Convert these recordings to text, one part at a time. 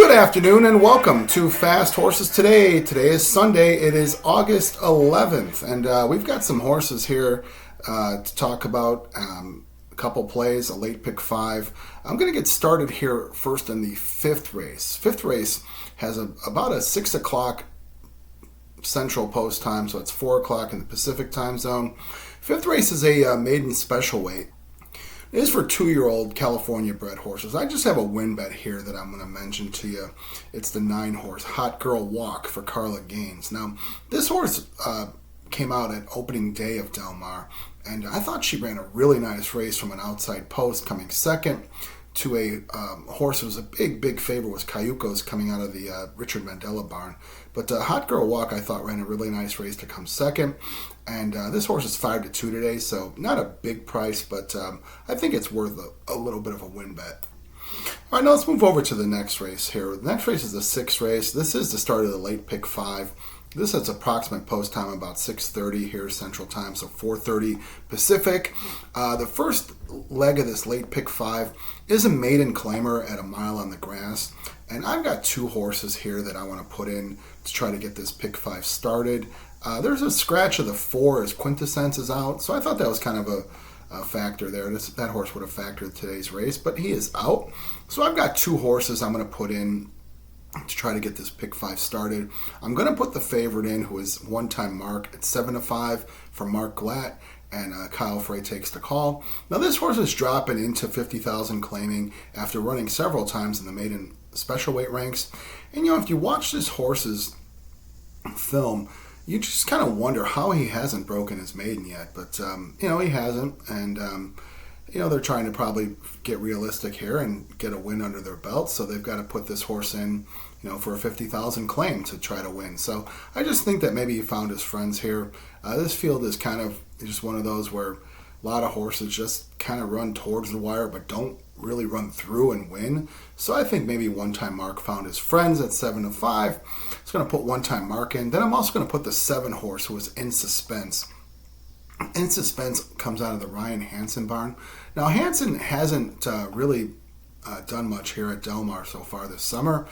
Good afternoon and welcome to Fast Horses Today. Today is Sunday. It is August 11th, and we've got some horses here to talk about. A couple plays, a late pick 5. I'm going to get started here first in the fifth race. Fifth race has about a 6 o'clock Central Post time, so it's 4 o'clock in the Pacific time zone. Fifth race is a maiden special weight. It is for 2-year-old California bred horses. I just have a win bet here that I'm going to mention to you. It's the 9-horse Hot Girl Walk for Carla Gaines. Now, this horse came out at opening day of Del Mar, and I thought she ran a really nice race from an outside post, coming second to a horse who was a big favorite, was Cayucos, coming out of the Richard Mandela barn. But Hot Girl Walk, I thought, ran a really nice race to come second. And this horse is 5-2 today, so not a big price, but I think it's worth a little bit of a win bet. All right, now let's move over to the next race here. The next race is the 6th race. This is the start of the late pick 5. This has approximate post time about 6:30 here Central Time, so 4:30 Pacific. The first leg of this late pick 5 is a maiden claimer at a mile on the grass. And I've got 2 horses here that I want to put in to try to get this pick 5 started. There's a scratch of the 4 as Quintessence is out, so I thought that was kind of a factor there. That horse would have factored today's race, but he is out. So I've got 2 horses I'm going to put in to try to get this pick 5 started. I'm going to put the favorite in, who is one-time Mark at 7-5 for Mark Glatt, and Kyle Frey takes the call. Now this horse is dropping into 50,000 claiming after running several times in the maiden special weight ranks. And if you watch this horse's film, you just kind of wonder how he hasn't broken his maiden yet. But he hasn't, and they're trying to probably get realistic here and get a win under their belt, so they've got to put this horse in, for a 50,000 claim to try to win. So I just think that maybe he found his friends here. This field is kind of just one of those where a lot of horses just kind of run towards the wire but don't really run through and win. So I think maybe one-time Mark found his friends at 7-5. It's going to put one-time Mark in. Then I'm also going to put the 7 horse who was In Suspense. In Suspense comes out of the Ryan Hansen barn. Now, Hansen hasn't really done much here at Del Mar so far this summer.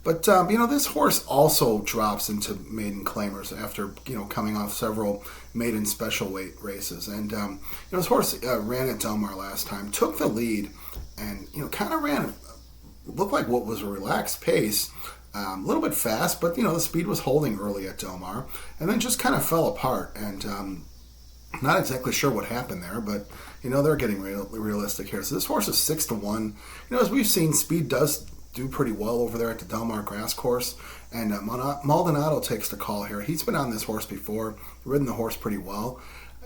But, this horse also drops into maiden claimers after, coming off several maiden special weight races. And, this horse ran at Del Mar last time, took the lead, and, kind of ran, looked like what was a relaxed pace. A little bit fast, but, the speed was holding early at Del Mar. And then just kind of fell apart. And, not exactly sure what happened there, but, they're getting realistic here. So this horse is 6-1. As we've seen, speed does do pretty well over there at the Del Mar Grass Course. And Maldonado takes the call here. He's been on this horse before, ridden the horse pretty well.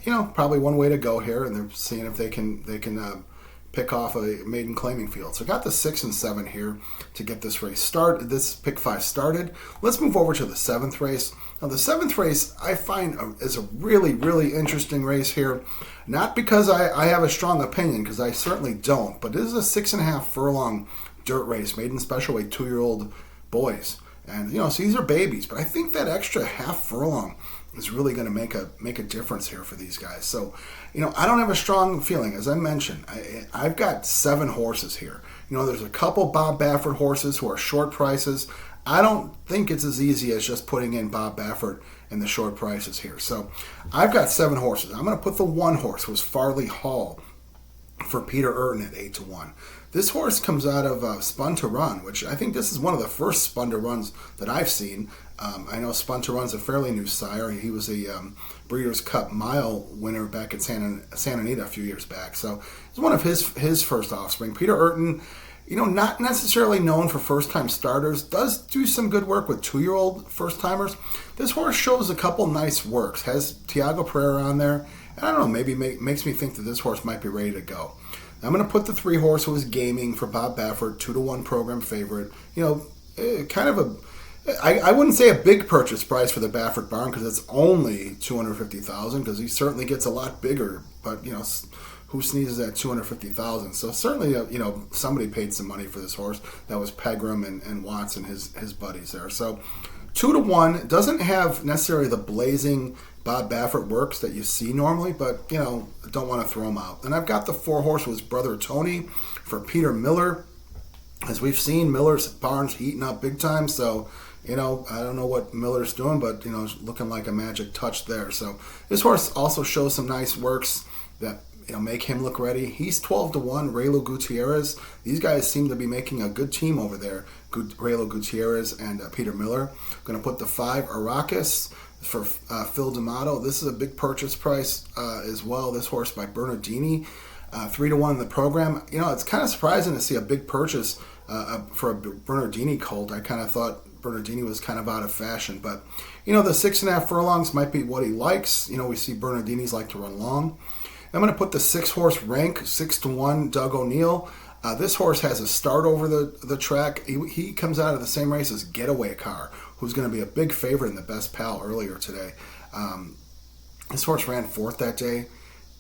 Probably one way to go here, and they're seeing if they can pick off a maiden claiming field. So I got the 6 and 7 here to get this race started, this pick 5 started. Let's move over to the 7th race. Now the 7th race I find is a really interesting race here. Not because I have a strong opinion, because I certainly don't, but it is a 6.5 furlong dirt race, maiden special weight 2-year-old boys. And, so these are babies, but I think that extra half furlong is really going to make a difference here for these guys. So, I don't have a strong feeling. As I mentioned, I've got 7 horses here. There's a couple Bob Baffert horses who are short prices. I don't think it's as easy as just putting in Bob Baffert in the short prices here. So, I've got 7 horses. I'm going to put the 1 horse, who is Farley Hall, for Peter Urton at 8-1. This horse comes out of Spun to Run, which I think this is one of the first Spun to Runs that I've seen. I know Spun to Run's a fairly new sire. He was a Breeders' Cup Mile winner back at Santa Anita a few years back. So it's one of his first offspring. Peter Urton, not necessarily known for first-time starters, does do some good work with 2-year-old first-timers. This horse shows a couple nice works. Has Tiago Pereira on there. And I don't know, maybe makes me think that this horse might be ready to go. I'm going to put the 3 horse who is gaming for Bob Baffert, 2-1 program favorite. Kind of I wouldn't say a big purchase price for the Baffert barn, because it's only $250,000, because he certainly gets a lot bigger. But who sneezes at $250,000? So certainly somebody paid some money for this horse. That was Pegram and Watson, his buddies there. So 2-1 doesn't have necessarily the blazing Bob Baffert works that you see normally, but don't want to throw him out. And I've got the 4 horse with Brother Tony for Peter Miller as we've seen, Miller's barn's heating up big time. So, I don't know what Miller's doing, but, looking like a magic touch there. So this horse also shows some nice works that, make him look ready. He's 12-1, Raylo Gutierrez. These guys seem to be making a good team over there. Raylo Gutierrez and Peter Miller. Going to put the 5 Arrakis for Phil D'Amato. This is a big purchase price as well. This horse by Bernardini. 3-1 in the program. It's kind of surprising to see a big purchase for a Bernardini colt. I kind of thought Bernardini was kind of out of fashion, but the 6.5 furlongs might be what he likes. We see Bernardinis like to run long. I'm going to put the 6-horse Rank, 6-1 Doug O'Neill. This horse has a start over the track. He comes out of the same race as Getaway Car, who's going to be a big favorite in the Best Pal earlier today. This horse ran 4th that day.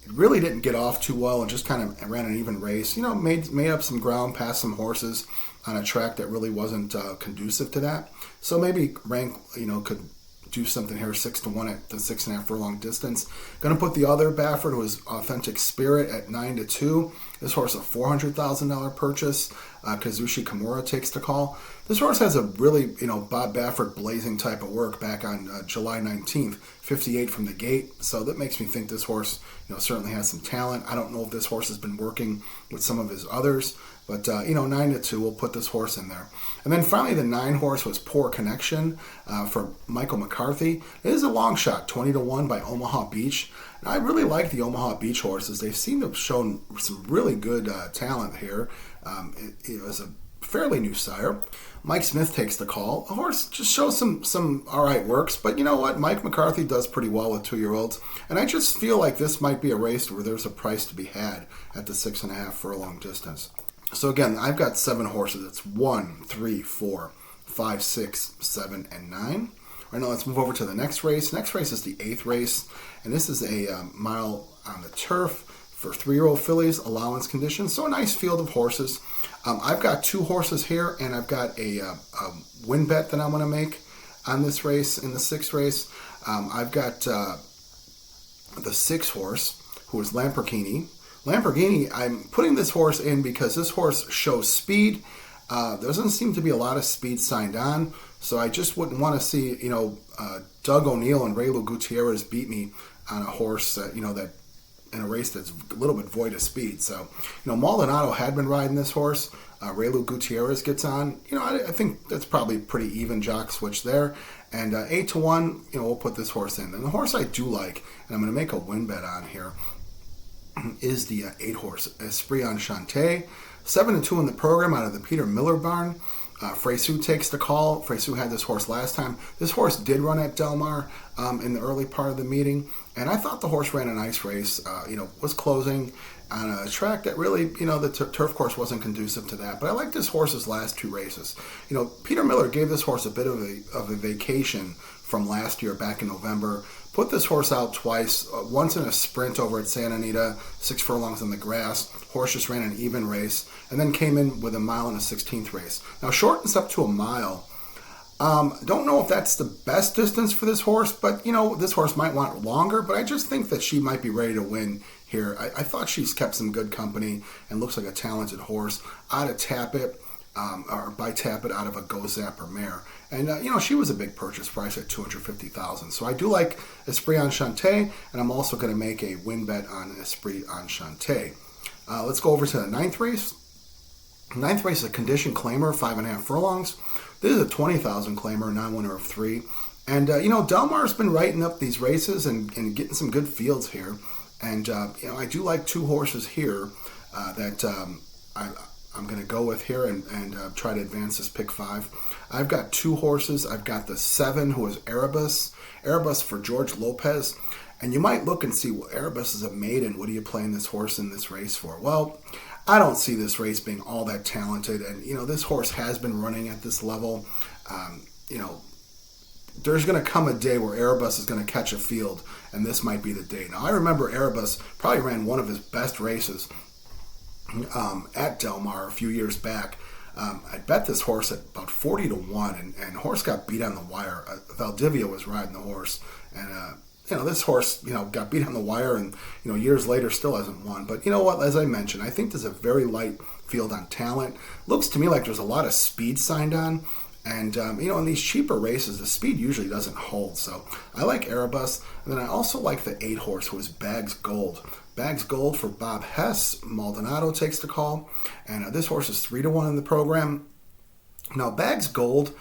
It really didn't get off too well and just kind of ran an even race. Made up some ground, passed some horses on a track that really wasn't conducive to that. So maybe Rank, could do something here, 6-1 at the 6.5 furlong distance. Going to put the other Baffert, who is Authentic Spirit, at 9-2. This horse a $400,000 purchase. Kazushi Kimura takes the call. This horse has a really, Bob Baffert blazing type of work back on July 19th, 58 from the gate. So that makes me think this horse, certainly has some talent. I don't know if this horse has been working with some of his others, but 9-2, we'll put this horse in there. And then finally, the 9 horse was Poor Connection for Michael McCarthy. It is a long shot, 20-1 by Omaha Beach. And I really like the Omaha Beach horses. They seem to have shown some really good talent here. It was a fairly new sire. Mike Smith takes the call. The horse just shows some all right works, but you know what? Mike McCarthy does pretty well with 2-year-olds, and I just feel like this might be a race where there's a price to be had at the 6.5 furlong distance. So again, I've got 7 horses. It's 1, 3, 4, 5, 6, 7, and 9. All right, now let's move over to the next race. Next race is the 8th race, and this is a mile on the turf for 3-year-old fillies, allowance conditions. So a nice field of horses. I've got 2 horses here, and I've got a win bet that I'm going to make on this race, in the 6th race. I've got the 6 horse, who is Lamborghini. Lamborghini, I'm putting this horse in because this horse shows speed. There doesn't seem to be a lot of speed signed on, so I just wouldn't want to see, Doug O'Neill and Raylo Gutierrez beat me on a horse that, that in a race that's a little bit void of speed. So, Maldonado had been riding this horse. Raylo Gutierrez gets on. I think that's probably pretty even jock switch there. And 8-1, we'll put this horse in. And the horse I do like, and I'm going to make a win bet on here, is the 8 horse Esprit Enchanté. 7-2 in the program out of the Peter Miller barn. Freysu takes the call. Freysu had this horse last time. This horse did run at Del Mar in the early part of the meeting, and I thought the horse ran a nice race. Was closing on a track that really, the turf course wasn't conducive to that. But I like this horse's last 2 races. Peter Miller gave this horse a bit of a vacation from last year back in November. Put this horse out twice, once in a sprint over at Santa Anita, 6 furlongs on the grass. Horse just ran an even race, and then came in with a mile in a 16th race. Now, shortens up to a mile. Don't know if that's the best distance for this horse, but, this horse might want longer, but I just think that she might be ready to win here. I thought she's kept some good company and looks like a talented horse. Out of Tapit, or by Tapit out of a Go Zapper mare. And, she was a big purchase price at $250,000. So I do like Esprit Enchanté, and I'm also going to make a win bet on Esprit Enchanté. Let's go over to the 9th race. 9th race is a condition claimer, 5.5 furlongs. This is a 20,000 claimer, non-winner of 3. And, Del Mar's been writing up these races and getting some good fields here. And, I do like 2 horses here that I'm going to go with here and try to advance this pick 5. I've got 2 horses. I've got the 7, who is Erebus. Erebus for George Lopez. And you might look and see, well, Erebus is a maiden. What are you playing this horse in this race for? Well, I don't see this race being all that talented. And, this horse has been running at this level. There's going to come a day where Erebus is going to catch a field, and this might be the day. Now, I remember Erebus probably ran one of his best races at Del Mar a few years back. I bet this horse at about 40-1, and horse got beat on the wire. Valdivia was riding the horse, and this horse, got beat on the wire and, years later still hasn't won. But you know what? As I mentioned, I think there's a very light field on talent. Looks to me like there's a lot of speed signed on. And, in these cheaper races, the speed usually doesn't hold. So I like Erebus. And then I also like the 8 horse, who is Bags Gold. Bags Gold for Bob Hess. Maldonado takes the call. And this horse is 3-1 in the program. Now, Bags Gold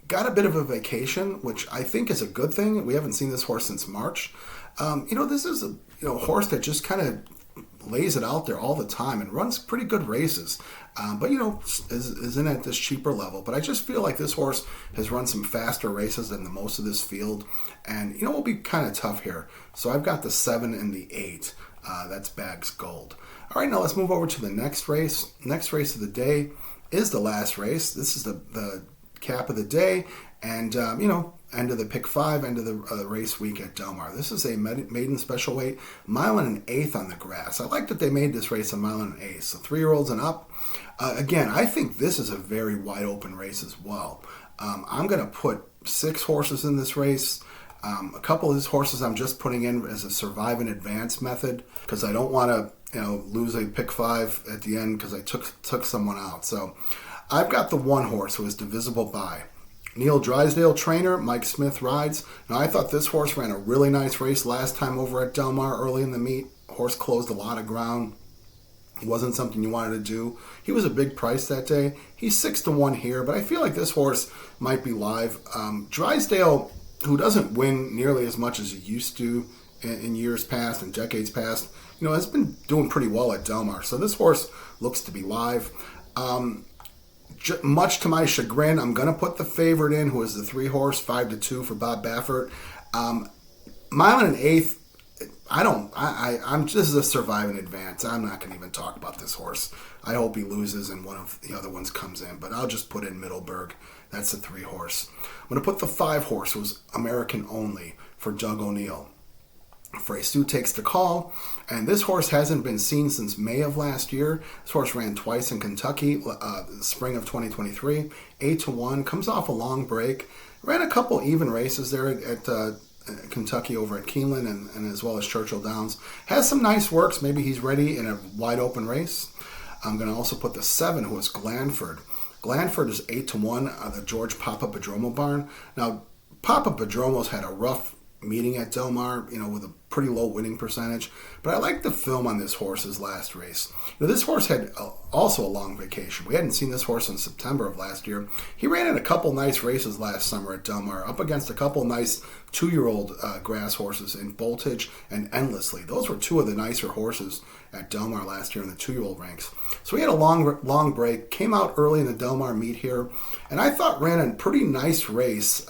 got a bit of a vacation, which I think is a good thing. We haven't seen this horse since March. This is a horse that just kind of lays it out there all the time and runs pretty good races. But is in at this cheaper level. But I just feel like this horse has run some faster races than the most of this field. And, will be kind of tough here. So I've got the 7 and the 8. That's Bags Gold. All right, now let's move over to the next race. Next race of the day is the last race. This is the cap of the day. And, end of the pick 5, end of the race week at Del Mar. This is a maiden special weight, 1.125 on the grass. I like that they made this race a 1.125. So 3-year-olds and up. Again, I think this is a very wide open race as well. I'm going to put 6 horses in this race. A couple of these horses I'm just putting in as a survive and advance method because I don't want to lose a pick 5 at the end because I took someone out. So I've got the 1 horse who is divisible by Neil Drysdale trainer, Mike Smith rides. Now, I thought this horse ran a really nice race last time over at Del Mar early in the meet. Horse closed a lot of ground. It wasn't something you wanted to do. He was a big price that day. He's 6-1 here, but I feel like this horse might be live. Drysdale, who doesn't win nearly as much as he used to in years past and decades past, has been doing pretty well at Del Mar. So this horse looks to be live. Much to my chagrin, I'm going to put the favorite in, who is the 3 horse, 5-2 for Bob Baffert. 1.125. This is a survive and advance. I'm not going to even talk about this horse. I hope he loses and one of the other ones comes in, but I'll just put in Middleburg. That's the 3 horse. I'm going to put the 5 horse, who's American only, for Doug O'Neill. Frey Stu takes the call, and this horse hasn't been seen since May of last year. This horse ran twice in Kentucky, spring of 2023, 8-1, comes off a long break, ran a couple even races there at Kentucky over at Keeneland and as well as Churchill Downs. Has some nice works. Maybe he's ready in a wide open race. I'm going to also put the 7, who is Glanford. Glanford is 8-1, the George Papa Padromo barn. Now, Papa Padromo's had a rough meeting at Del Mar, with a pretty low winning percentage. But I like the film on this horse's last race. This horse had also a long vacation. We hadn't seen this horse in September of last year. He ran in a couple nice races last summer at Del Mar, up against a couple nice 2-year-old grass horses in Voltage and Endlessly. Those were 2 of the nicer horses at Del Mar last year in the 2-year-old ranks. So he had a long break, came out early in the Del Mar meet here, and I thought ran a pretty nice race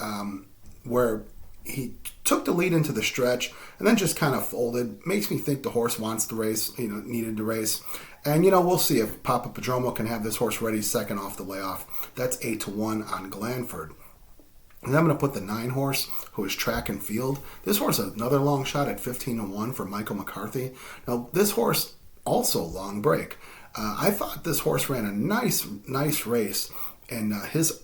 where he took the lead into the stretch and then just kind of folded. Makes me think the horse wants to race, needed to race. And, we'll see if Papa Padromo can have this horse ready second off the layoff. That's 8-1 on Glanford. And then I'm going to put the 9 horse, who is Track and Field. This horse is another long shot at 15-1 for Michael McCarthy. Now, this horse also long break. I thought this horse ran a nice race in his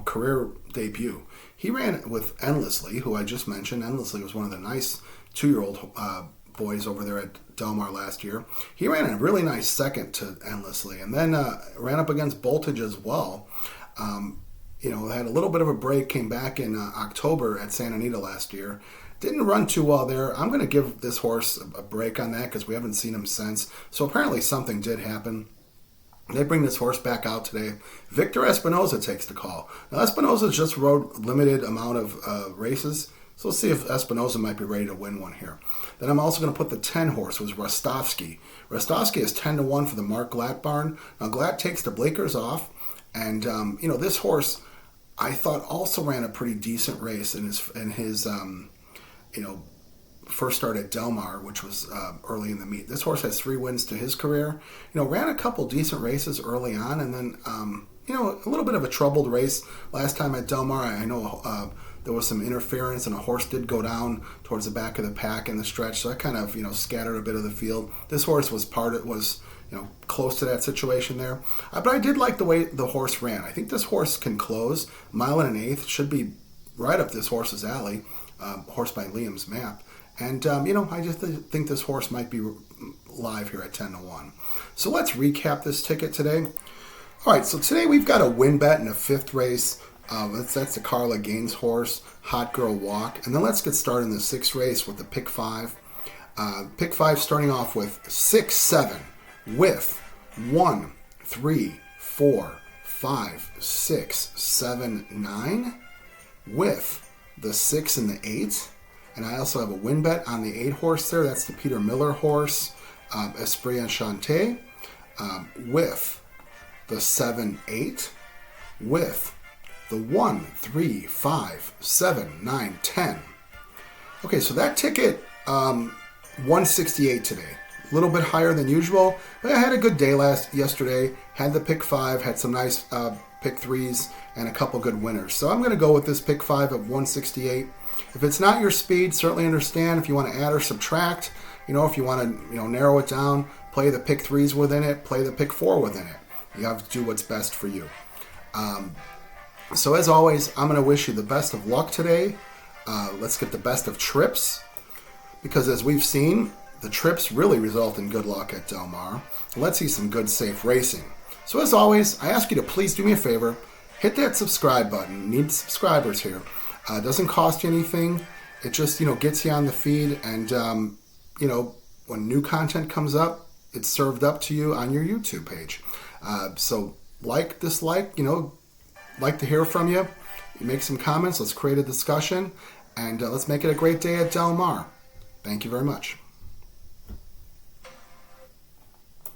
career debut. He ran with Endlessly, who I just mentioned. Endlessly was one of the nice 2-year-old boys over there at Del Mar last year. He ran a really nice second to Endlessly, and then ran up against Voltage as well. Had a little bit of a break, came back in October at Santa Anita last year. Didn't run too well there. I'm going to give this horse a break on that because we haven't seen him since. So apparently something did happen. They bring this horse back out today. Victor Espinoza takes the call. Now, Espinoza just rode limited amount of races, so let's see if Espinoza might be ready to win one here. Then I'm also going to put the 10 horse, was Rostovsky. Rostovsky is 10-1 for the Mark Glatt barn. Now, Glatt takes the blinkers off, and this horse, I thought also ran a pretty decent race in his first start at Del Mar, which was early in the meet. This horse has 3 wins to his career. Ran a couple decent races early on, and then a little bit of a troubled race last time at Del Mar. I know there was some interference, and a horse did go down towards the back of the pack in the stretch, so that kind of scattered a bit of the field. This horse was close to that situation there, but I did like the way the horse ran. I think this horse can close. 1.125 should be right up this horse's alley. horse by Liam's Map. And, I just think this horse might be live here at 10-1. So let's recap this ticket today. All right, so today we've got a win bet in a 5th race. That's the Carla Gaines horse, Hot Girl Walk. And then let's get started in the 6th race with the pick 5. Pick 5 starting off with 6-7 with 1, 3, 4, 5, 6, 7, 9 with the 6 and the 8. And I also have a win bet on the 8 horse there. That's the Peter Miller horse, Esprit Enchanté, with the 7, 8, with the 1, 3, 5, 7, 9, 10. Okay, so that ticket, 168 today. A little bit higher than usual, but I had a good day yesterday. Had the pick 5, had some nice pick 3s, and a couple good winners. So I'm going to go with this pick 5 at 168. If it's not your speed, certainly understand. If you want to add or subtract, if you want to narrow it down, play the pick 3s within it, play the pick 4 within it. You have to do what's best for you. So as always, I'm going to wish you the best of luck today. Let's get the best of trips, because as we've seen, the trips really result in good luck at Del Mar. Let's see some good, safe racing. So as always, I ask you to please do me a favor. Hit that subscribe button. Need subscribers here. It doesn't cost you anything. It just, gets you on the feed. And, when new content comes up, it's served up to you on your YouTube page. So dislike, like to hear from you. You make some comments. Let's create a discussion. And let's make it a great day at Del Mar. Thank you very much.